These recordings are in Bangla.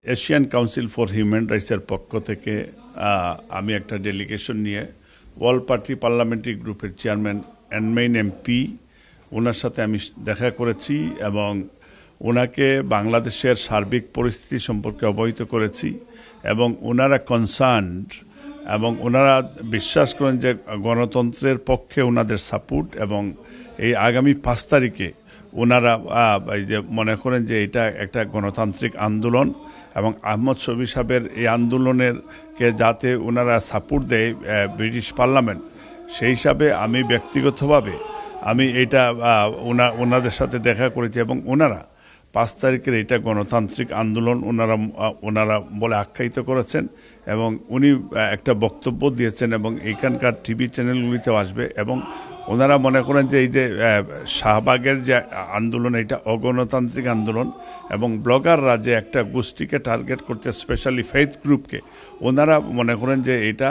এশিয়ান কাউন্সিল ফর হিউম্যান রাইটসের পক্ষ থেকে আমি একটা ডেলিগেশন নিয়ে অল পার্টি পার্লামেন্টারি গ্রুপের চেয়ারম্যান এনমেইন এমপি ওনার সাথে আমি দেখা করেছি এবং ওনাকে বাংলাদেশের সার্বিক পরিস্থিতি সম্পর্কে অবহিত করেছি এবং ওনারা কনসার্নড এবং ওনারা বিশ্বাস করেন যে গণতন্ত্রের পক্ষে ওনাদের সাপোর্ট এবং এই আগামী 5 তারিখে ওনারা এই যে মনে করেন যে এটা একটা গণতান্ত্রিক আন্দোলন এবং আহমদ শফী সাহেবের এই আন্দোলনের কে যাতে ওনারা সাপোর্ট দেয় ব্রিটিশ পার্লামেন্ট সেই হিসাবে আমি ব্যক্তিগতভাবে আমি এটা ওনাদের সাথে দেখা করেছি এবং ওনারা 5 তারিখের এটা গণতান্ত্রিক আন্দোলন ওনারা বলে আখ্যায়িত করেছেন এবং উনি একটা বক্তব্য দিয়েছেন এবং এইখানকার টিভি চ্যানেলগুলিতেও আসবে এবং ওনারা মনে করেন যে এই যে শাহবাগের যে আন্দোলন এটা অগণতান্ত্রিক আন্দোলন এবং ব্লগাররা যে একটা গোষ্ঠীকে টার্গেট করছে স্পেশালি ফেথ গ্রুপকে ওনারা মনে করেন যে এটা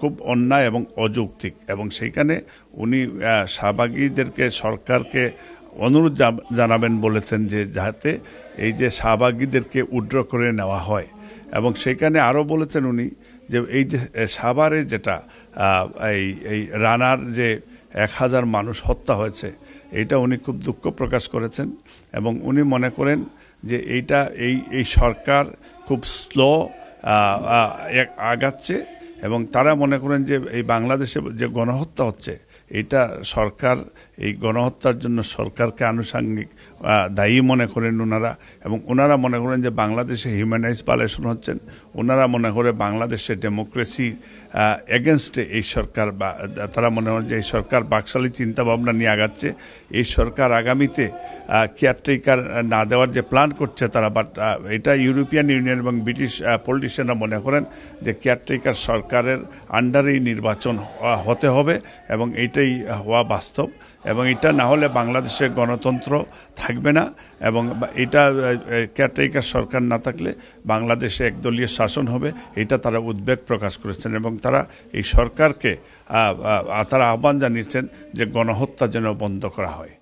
খুব অন্যায় এবং অযৌক্তিক এবং সেইখানে উনি শাহবাগীদেরকে সরকারকে অনুরোধ জানাবেন বলেছেন যে যাতে এই যে শাহবাগীদেরকে উইথড্র করে নেওয়া হয় এবং সেখানে আরও বলেছেন উনি যে এই যে সাভারে যেটা এই রানার যে 1000 মানুষ হত্যা হয়েছে এটা উনি খুব দুঃখ প্রকাশ করেছেন এবং উনি মনে করেন যে এইটা এই সরকার খুব স্লো আগাচ্ছে এবং তারা মনে করেন যে এই বাংলাদেশে যে গণহত্যা হচ্ছে এটা সরকার এই গণহত্যার জন্য সরকারকে আনুষঙ্গিক দায়ী মনে করেন ওনারা এবং ওনারা মনে করেন যে বাংলাদেশে হিউম্যান রাইটস ভায়োলেশন হচ্ছেন ওনারা মনে করে বাংলাদেশে ডেমোক্রেসি এগেনস্টে এই সরকার বা তারা মনে করেন যে এই সরকার বাকশালী চিন্তাভাবনা নিয়ে আগাচ্ছে এই সরকার আগামীতে কেয়ারটেকার না দেওয়ার যে প্ল্যান করছে তারা বাট এটা ইউরোপিয়ান ইউনিয়ন এবং ব্রিটিশ পলিটিশিয়ানরা মনে করেন যে কেয়ারটেকার সরকারের আন্ডারেই নির্বাচন হতে হবে এবং এইটাই হওয়া বাস্তব এবং এটা না হলে বাংলাদেশে গণতন্ত্র থাকবে না এবং এটা কেয়ারটেকার সরকার না থাকলে বাংলাদেশে একদলীয় শাসন হবে এটা তারা উদ্বেগ প্রকাশ করেছেন এবং তারা এই সরকারকে তারা আহ্বান জানিয়েছেন যে গণহত্যা যেন বন্ধ করা হয়।